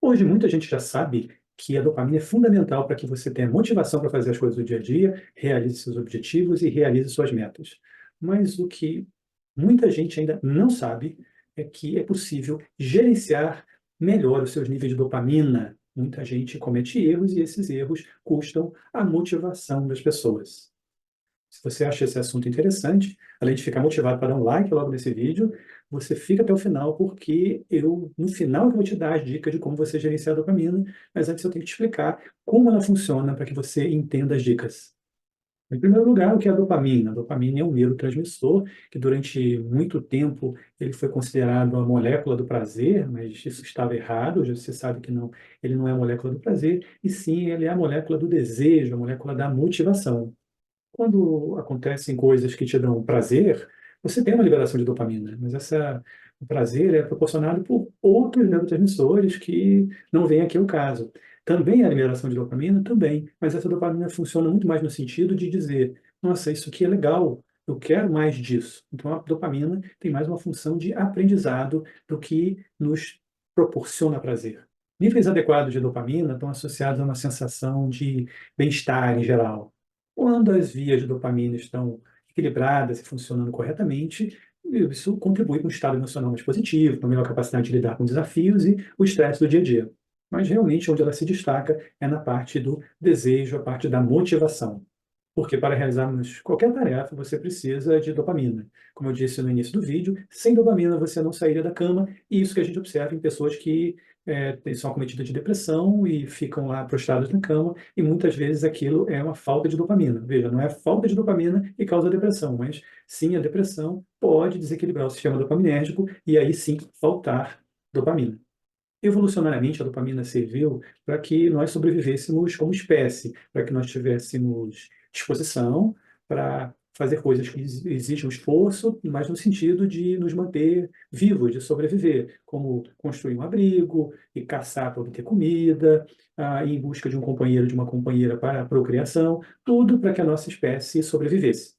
Hoje, muita gente já sabe que a dopamina é fundamental para que você tenha motivação para fazer as coisas do dia a dia, realize seus objetivos e realize suas metas. Mas o que muita gente ainda não sabe é que é possível gerenciar melhor os seus níveis de dopamina. Muita gente comete erros e esses erros custam a motivação das pessoas. Se você acha esse assunto interessante, além de ficar motivado para dar um like logo nesse vídeo, você fica até o final, porque no final, eu vou te dar as dicas de como você gerenciar a dopamina, mas antes eu tenho que te explicar como ela funciona para que você entenda as dicas. Em primeiro lugar, o que é a dopamina? A dopamina é um neurotransmissor que durante muito tempo ele foi considerado a molécula do prazer, mas isso estava errado, hoje você sabe que não, ele não é a molécula do prazer, e sim ele é a molécula do desejo, a molécula da motivação. Quando acontecem coisas que te dão prazer, você tem uma liberação de dopamina, mas o prazer é proporcionado por outros neurotransmissores que não vêm aqui ao caso. Também a liberação de dopamina, também, mas essa dopamina funciona muito mais no sentido de dizer, nossa, isso aqui é legal, eu quero mais disso. Então a dopamina tem mais uma função de aprendizado do que nos proporciona prazer. Níveis adequados de dopamina estão associados a uma sensação de bem-estar em geral. Quando as vias de dopamina estão equilibradas e funcionando corretamente, isso contribui para um estado emocional mais positivo, para uma melhor capacidade de lidar com desafios e o estresse do dia a dia. Mas realmente onde ela se destaca é na parte do desejo, a parte da motivação. Porque para realizarmos qualquer tarefa, você precisa de dopamina. Como eu disse no início do vídeo, sem dopamina você não sairia da cama, e isso que a gente observa em pessoas que são acometidas de depressão e ficam lá prostradas na cama, e muitas vezes aquilo é uma falta de dopamina. Veja, não é falta de dopamina que causa a depressão, mas sim a depressão pode desequilibrar o sistema dopaminérgico e aí sim faltar dopamina. Evolucionariamente, a dopamina serviu para que nós sobrevivêssemos como espécie, para que nós tivéssemos disposição para fazer coisas que exigem um esforço, mas no sentido de nos manter vivos, de sobreviver, como construir um abrigo e caçar para obter comida, ir em busca de um companheiro, de uma companheira para a procriação, tudo para que a nossa espécie sobrevivesse.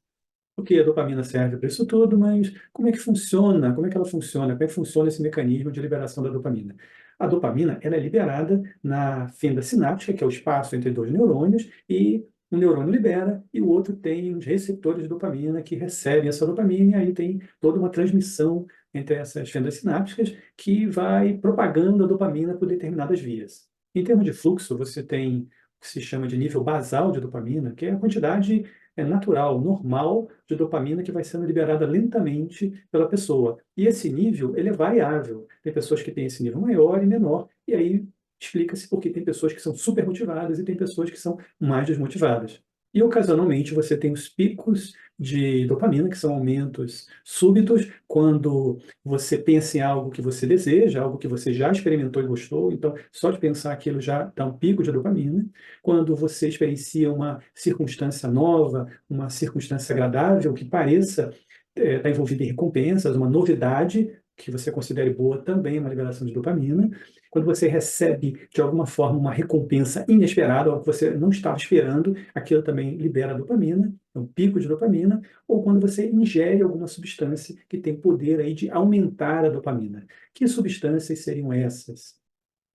Porque a dopamina serve para isso tudo, mas como é que funciona? Como é que ela funciona? Como é que funciona esse mecanismo de liberação da dopamina? A dopamina ela é liberada na fenda sináptica, que é o espaço entre dois neurônios, e um neurônio libera e o outro tem os receptores de dopamina que recebem essa dopamina, e aí tem toda uma transmissão entre essas fendas sinápticas que vai propagando a dopamina por determinadas vias. Em termos de fluxo, você tem o que se chama de nível basal de dopamina, que é a quantidade natural, normal de dopamina que vai sendo liberada lentamente pela pessoa. E esse nível, ele é variável. Tem pessoas que têm esse nível maior e menor, e aí explica-se porque tem pessoas que são super motivadas e tem pessoas que são mais desmotivadas. E ocasionalmente você tem os picos de dopamina, que são aumentos súbitos, quando você pensa em algo que você deseja, algo que você já experimentou e gostou, então só de pensar aquilo já dá um pico de dopamina. Quando você experiencia uma circunstância nova, uma circunstância agradável, que pareça estar envolvida em recompensas, uma novidade que você considere boa também, é uma liberação de dopamina. Quando você recebe, de alguma forma, uma recompensa inesperada, algo que você não estava esperando, aquilo também libera dopamina, é um pico de dopamina. Ou quando você ingere alguma substância que tem poder aí de aumentar a dopamina. Que substâncias seriam essas?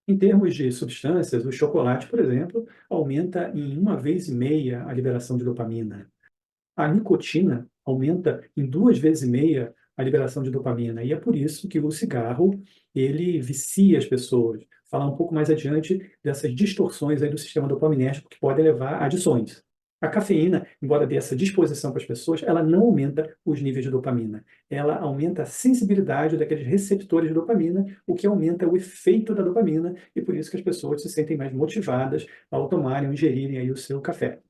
Em termos de substâncias, o chocolate, por exemplo, aumenta em 1,5 vezes a liberação de dopamina. A nicotina aumenta em 2,5 vezes a liberação de dopamina. E é por isso que o cigarro, ele vicia as pessoas. Falar um pouco mais adiante dessas distorções aí do sistema dopaminérgico que podem levar a adições. A cafeína, embora dê essa disposição para as pessoas, ela não aumenta os níveis de dopamina. Ela aumenta a sensibilidade daqueles receptores de dopamina, o que aumenta o efeito da dopamina, e por isso que as pessoas se sentem mais motivadas ao tomarem ou ingerirem aí o seu café.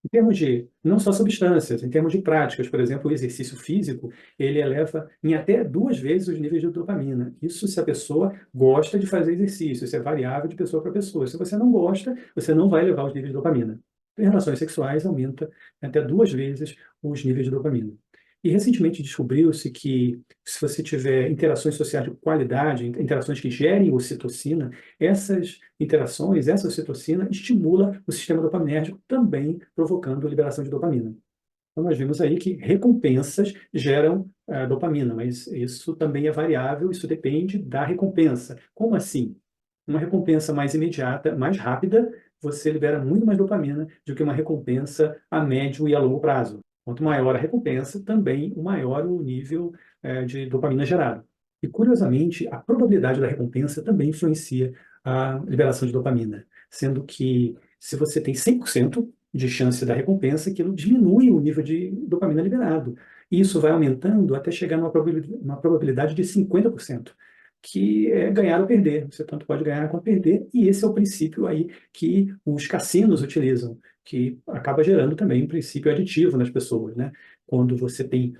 Em termos de, não só substâncias, em termos de práticas, por exemplo, o exercício físico, ele eleva em até 2 vezes os níveis de dopamina. Isso se a pessoa gosta de fazer exercício, isso é variável de pessoa para pessoa. Se você não gosta, você não vai elevar os níveis de dopamina. Em relações sexuais, aumenta até 2 vezes os níveis de dopamina. E recentemente descobriu-se que se você tiver interações sociais de qualidade, interações que gerem ocitocina, essas interações, essa ocitocina estimula o sistema dopaminérgico, também provocando a liberação de dopamina. Então, nós vimos aí que recompensas geram dopamina, mas isso também é variável, isso depende da recompensa. Como assim? Uma recompensa mais imediata, mais rápida, você libera muito mais dopamina do que uma recompensa a médio e a longo prazo. Quanto maior a recompensa, também o maior o nível de dopamina gerado. E, curiosamente, a probabilidade da recompensa também influencia a liberação de dopamina, sendo que se você tem 100% de chance da recompensa, aquilo diminui o nível de dopamina liberado. E isso vai aumentando até chegar numa probabilidade de 50%, que é ganhar ou perder. Você tanto pode ganhar quanto perder, e esse é o princípio aí que os cassinos utilizam, que acaba gerando também um princípio aditivo nas pessoas, né? Quando você tem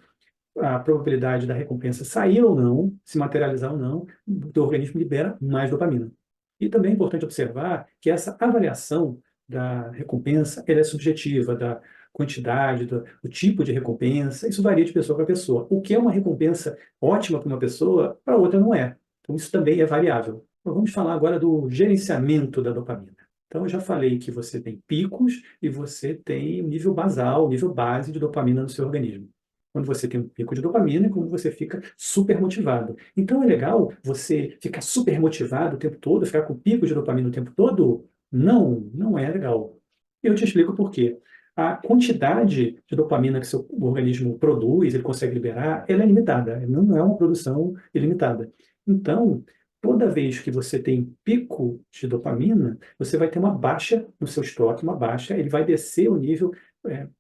a probabilidade da recompensa sair ou não, se materializar ou não, o teu organismo libera mais dopamina. E também é importante observar que essa avaliação da recompensa ela é subjetiva, da quantidade, do tipo de recompensa, isso varia de pessoa para pessoa. O que é uma recompensa ótima para uma pessoa, para outra não é. Então, isso também é variável. Então, vamos falar agora do gerenciamento da dopamina. Então, eu já falei que você tem picos e você tem o nível basal, o nível base de dopamina no seu organismo. Quando você tem um pico de dopamina e quando você fica super motivado. Então, é legal você ficar super motivado o tempo todo, ficar com pico de dopamina o tempo todo? Não, não é legal. Eu te explico por quê. A quantidade de dopamina que seu organismo produz, ele consegue liberar, ela é limitada, não é uma produção ilimitada. Então, toda vez que você tem pico de dopamina, você vai ter uma baixa no seu estoque, uma baixa, ele vai descer o nível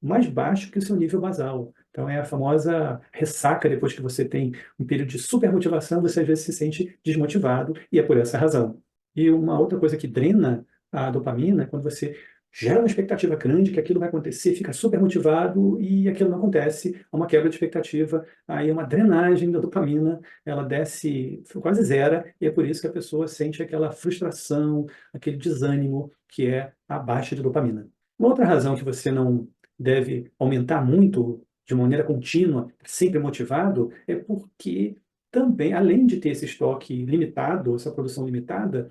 mais baixo que o seu nível basal. Então, é a famosa ressaca depois que você tem um período de supermotivação, você às vezes se sente desmotivado, e é por essa razão. E uma outra coisa que drena a dopamina é quando você gera uma expectativa grande que aquilo vai acontecer, fica super motivado e aquilo não acontece, há uma quebra de expectativa, aí é uma drenagem da dopamina, ela desce quase zero, e é por isso que a pessoa sente aquela frustração, aquele desânimo que é a baixa de dopamina. Uma outra razão que você não deve aumentar muito de maneira contínua, sempre motivado, é porque também, além de ter esse estoque limitado, essa produção limitada,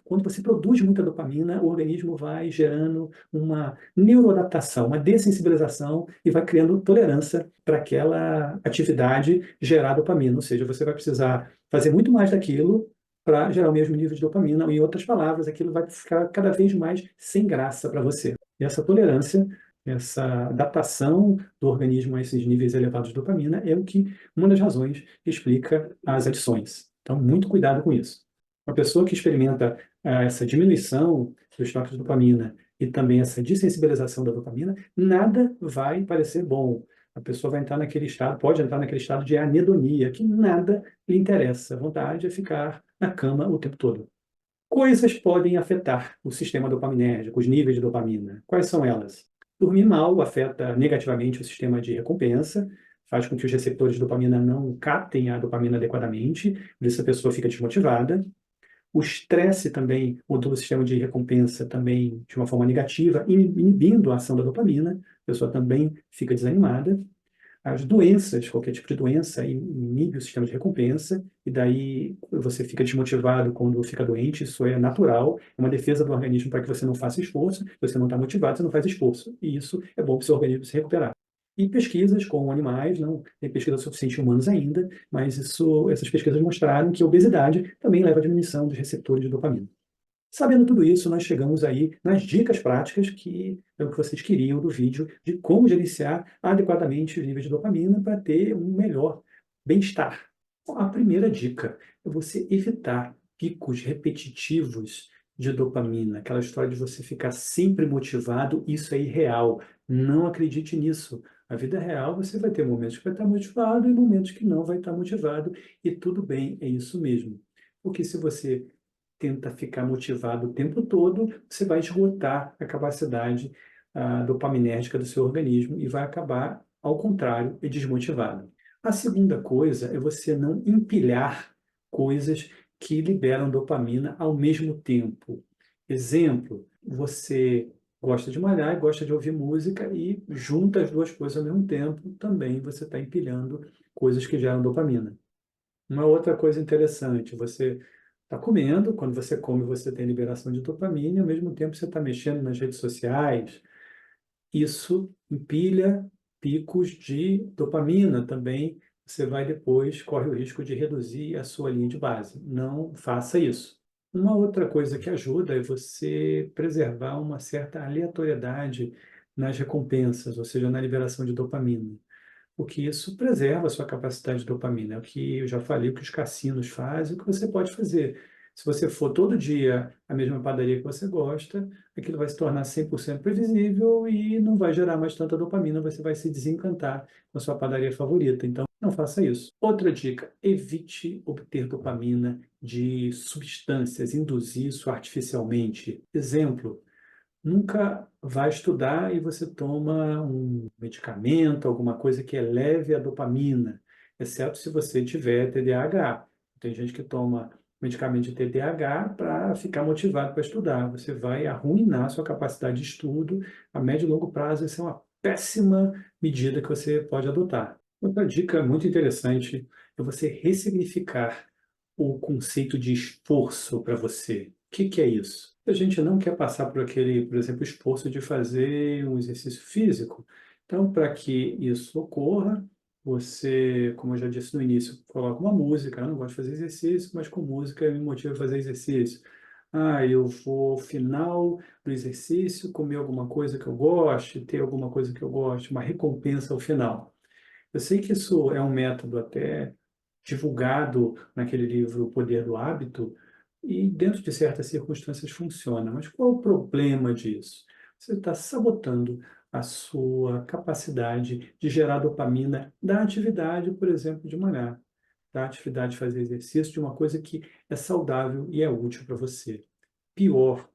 quando você produz muita dopamina, o organismo vai gerando uma neuroadaptação, uma dessensibilização e vai criando tolerância para aquela atividade gerar dopamina. Ou seja, você vai precisar fazer muito mais daquilo para gerar o mesmo nível de dopamina. Em outras palavras, aquilo vai ficar cada vez mais sem graça para você. E essa tolerância, essa adaptação do organismo a esses níveis elevados de dopamina é o que uma das razões que explica as adições. Então, muito cuidado com isso. Uma pessoa que experimenta essa diminuição do estoque de dopamina e também essa dessensibilização da dopamina, nada vai parecer bom. A pessoa vai entrar naquele estado, pode entrar naquele estado de anedonia, que nada lhe interessa. A vontade é ficar na cama o tempo todo. Coisas podem afetar o sistema dopaminérgico, os níveis de dopamina. Quais são elas? Dormir mal afeta negativamente o sistema de recompensa, faz com que os receptores de dopamina não captem a dopamina adequadamente, por isso a pessoa fica desmotivada. O estresse também modula o sistema de recompensa também de uma forma negativa, inibindo a ação da dopamina, a pessoa também fica desanimada. As doenças, qualquer tipo de doença, inibe o sistema de recompensa, e daí você fica desmotivado quando fica doente, isso é natural, é uma defesa do organismo para que você não faça esforço, se você não está motivado, você não faz esforço, e isso é bom para o seu organismo se recuperar. E pesquisas com animais, não tem pesquisa suficiente em humanos ainda, mas essas pesquisas mostraram que a obesidade também leva à diminuição dos receptores de dopamina. Sabendo tudo isso, nós chegamos aí nas dicas práticas que é o que vocês queriam do vídeo de como gerenciar adequadamente os níveis de dopamina para ter um melhor bem-estar. A primeira dica é você evitar picos repetitivos de dopamina, aquela história de você ficar sempre motivado, isso é irreal. Não acredite nisso. A vida real você vai ter momentos que vai estar motivado e momentos que não vai estar motivado, e tudo bem, é isso mesmo. Porque se você tenta ficar motivado o tempo todo, você vai esgotar a capacidade dopaminérgica do seu organismo e vai acabar, ao contrário, desmotivado. A segunda coisa é você não empilhar coisas que liberam dopamina ao mesmo tempo. Exemplo, você gosta de malhar e gosta de ouvir música e junta as duas coisas ao mesmo tempo, também você está empilhando coisas que geram dopamina. Uma outra coisa interessante, você está comendo, quando você come, você tem liberação de dopamina, e ao mesmo tempo você está mexendo nas redes sociais. Isso empilha picos de dopamina também. Você vai depois, corre o risco de reduzir a sua linha de base. Não faça isso. Uma outra coisa que ajuda é você preservar uma certa aleatoriedade nas recompensas, ou seja, na liberação de dopamina, porque isso preserva a sua capacidade de dopamina. É o que eu já falei, o que os cassinos fazem, o que você pode fazer. Se você for todo dia à mesma padaria que você gosta, aquilo vai se tornar 100% previsível e não vai gerar mais tanta dopamina, você vai se desencantar com a sua padaria favorita. Então, não faça isso. Outra dica: evite obter dopamina de substâncias, induzir isso artificialmente. Exemplo: nunca vai estudar e você toma um medicamento, alguma coisa que eleve a dopamina, exceto se você tiver TDAH. Tem gente que toma medicamento de TDAH para ficar motivado para estudar. Você vai arruinar a sua capacidade de estudo. A médio e longo prazo, essa é uma péssima medida que você pode adotar. Outra dica muito interessante é você ressignificar o conceito de esforço para você. O que é isso? A gente não quer passar por aquele, por exemplo, esforço de fazer um exercício físico. Então, para que isso ocorra, você, como eu já disse no início, coloca uma música. Eu não gosto de fazer exercício, mas com música me motiva a fazer exercício. Ah, eu vou, ao final do exercício, comer alguma coisa que eu goste, ter alguma coisa que eu goste, uma recompensa ao final. Eu sei que isso é um método até divulgado naquele livro O Poder do Hábito, e dentro de certas circunstâncias funciona. Mas qual é o problema disso? Você está sabotando a sua capacidade de gerar dopamina da atividade, por exemplo, de malhar, da atividade de fazer exercício, de uma coisa que é saudável e é útil para você. Pior,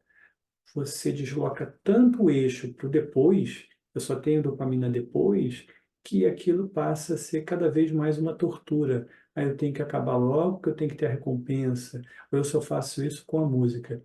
você desloca tanto o eixo para o depois, eu só tenho dopamina depois, que aquilo passa a ser cada vez mais uma tortura. Aí eu tenho que acabar logo, porque eu tenho que ter a recompensa, ou eu só faço isso com a música.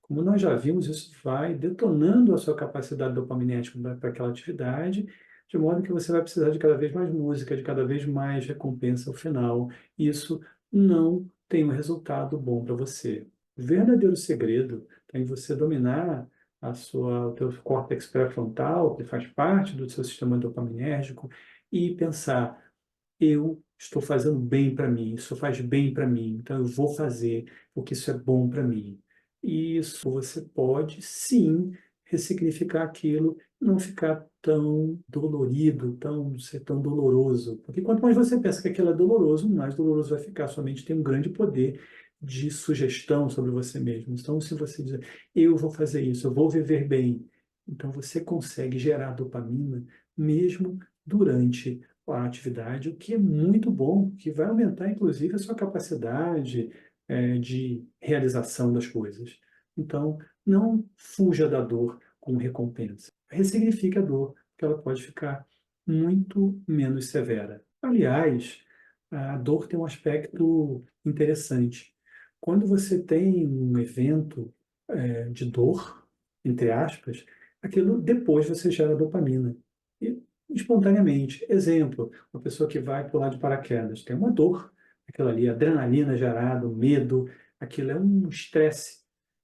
Como nós já vimos, isso vai detonando a sua capacidade dopaminética para aquela atividade, de modo que você vai precisar de cada vez mais música, de cada vez mais recompensa ao final. Isso não tem um resultado bom para você. O verdadeiro segredo está em você dominar o teu córtex pré-frontal, que faz parte do seu sistema dopaminérgico, e pensar: eu estou fazendo bem para mim, isso faz bem para mim, então eu vou fazer porque isso é bom para mim. E isso você pode, sim, ressignificar aquilo, não ficar tão dolorido, ser tão doloroso. Porque quanto mais você pensa que aquilo é doloroso, mais doloroso vai ficar. Sua mente tem um grande poder de sugestão sobre você mesmo. Então, se você dizer, eu vou fazer isso, eu vou viver bem, então você consegue gerar dopamina mesmo durante a atividade, o que é muito bom, que vai aumentar, inclusive, a sua capacidade, de realização das coisas. Então, não fuja da dor com recompensa. Ressignifique a dor, porque ela pode ficar muito menos severa. Aliás, a dor tem um aspecto interessante. Quando você tem um evento, de dor, entre aspas, aquilo depois você gera dopamina. E espontaneamente. Exemplo, uma pessoa que vai pular de paraquedas, tem uma dor, aquilo ali, adrenalina gerada, medo, aquilo é um estresse.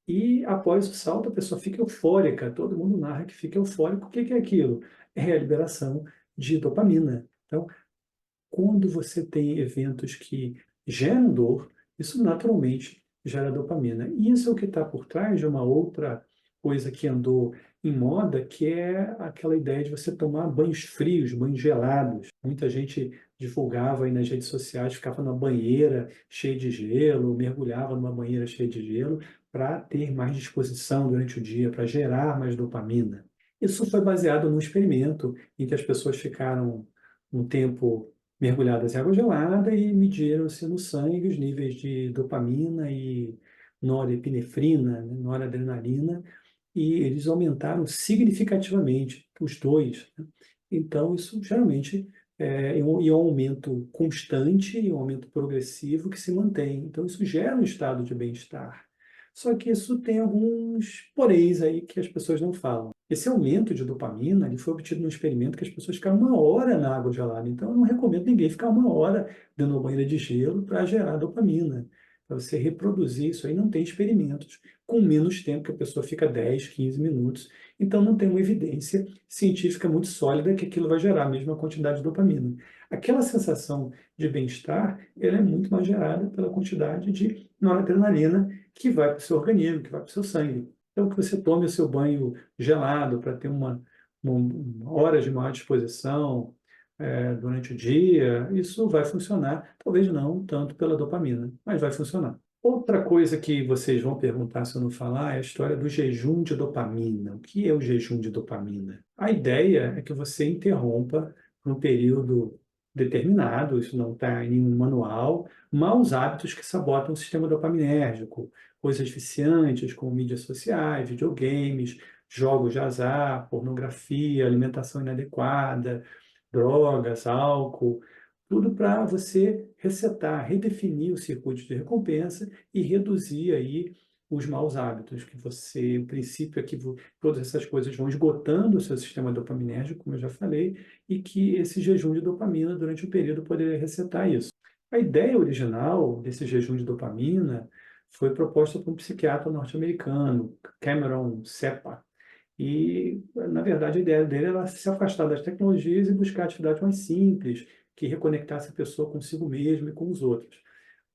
E após o salto, a pessoa fica eufórica, todo mundo narra que fica eufórico. O que é aquilo? É a liberação de dopamina. Então, quando você tem eventos que geram dor, isso naturalmente gera dopamina. E isso é o que está por trás de uma outra coisa que andou em moda, que é aquela ideia de você tomar banhos frios, banhos gelados. Muita gente divulgava aí nas redes sociais, ficava na banheira cheia de gelo, mergulhava numa banheira cheia de gelo para ter mais disposição durante o dia, para gerar mais dopamina. Isso foi baseado num experimento em que as pessoas ficaram um tempo mergulhadas em água gelada e mediram-se no sangue os níveis de dopamina e norepinefrina, né, noradrenalina, e eles aumentaram significativamente os dois, né? Então, isso geralmente é um aumento constante e um aumento progressivo que se mantém. Então, isso gera um estado de bem-estar. Só que isso tem alguns poréns aí que as pessoas não falam. Esse aumento de dopamina ele foi obtido num experimento que as pessoas ficaram uma hora na água gelada. Então, eu não recomendo ninguém ficar uma hora dentro de uma banheira de gelo para gerar dopamina. Para você reproduzir isso aí, não tem experimentos com menos tempo, que a pessoa fica 10, 15 minutos. Então, não tem uma evidência científica muito sólida que aquilo vai gerar a mesma quantidade de dopamina. Aquela sensação de bem-estar, ela é muito mais gerada pela quantidade de noradrenalina que vai para o seu organismo, que vai para o seu sangue. Então, que você tome o seu banho gelado para ter uma hora de maior disposição durante o dia, isso vai funcionar, talvez não tanto pela dopamina, mas vai funcionar. Outra coisa que vocês vão perguntar se eu não falar é a história do jejum de dopamina. O que é o jejum de dopamina? A ideia é que você interrompa, por um período determinado, isso não está em nenhum manual, maus hábitos que sabotam o sistema dopaminérgico, coisas viciantes como mídias sociais, videogames, jogos de azar, pornografia, alimentação inadequada, drogas, álcool, tudo para você resetar, redefinir o circuito de recompensa e reduzir aí os maus hábitos, que você, o princípio é que todas essas coisas vão esgotando o seu sistema dopaminérgico, como eu já falei, e que esse jejum de dopamina durante um período poderia resetar isso. A ideia original desse jejum de dopamina foi proposta por um psiquiatra norte-americano, Cameron Seppa, e, na verdade, a ideia dele era se afastar das tecnologias e buscar atividades mais simples, que reconectasse a pessoa consigo mesma e com os outros.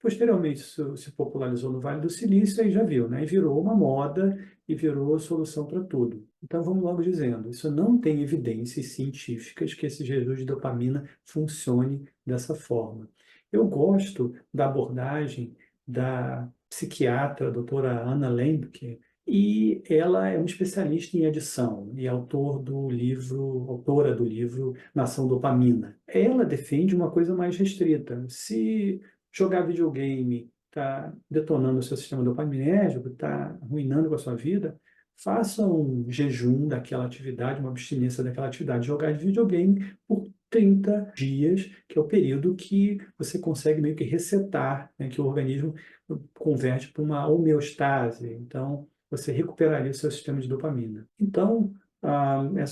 Posteriormente, isso se popularizou no Vale do Silício, aí já viu, né? E virou uma moda e virou a solução para tudo. Então, vamos logo dizendo, isso não tem evidências científicas que esse jejum de dopamina funcione dessa forma. Eu gosto da abordagem da psiquiatra, a doutora Anna Lembke, e ela é uma especialista em adição e autora do livro Nação Dopamina. Ela defende uma coisa mais restrita. Se jogar videogame está detonando o seu sistema dopaminérgico, está arruinando com a sua vida, faça um jejum daquela atividade, uma abstinência daquela atividade, jogar de videogame por 30 dias, que é o período que você consegue meio que resetar, né, que o organismo converte para uma homeostase. Então, você recuperaria o seu sistema de dopamina. Então,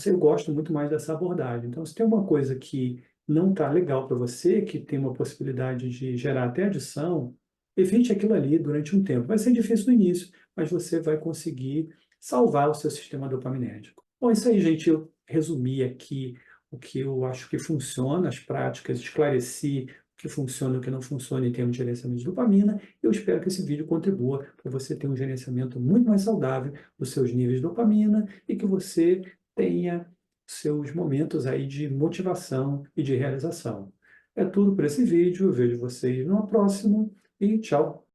eu gosto muito mais dessa abordagem. Então, se tem uma coisa que não está legal para você, que tem uma possibilidade de gerar até adição, evite aquilo ali durante um tempo. Vai ser difícil no início, mas você vai conseguir salvar o seu sistema dopaminérgico. Bom, é isso aí, gente. Eu resumi aqui o que eu acho que funciona, as práticas, esclareci o que funciona e o que não funciona em termos de gerenciamento de dopamina. Eu espero que esse vídeo contribua para você ter um gerenciamento muito mais saudável dos seus níveis de dopamina e que você tenha seus momentos aí de motivação e de realização. É tudo por esse vídeo, eu vejo vocês no próximo e tchau!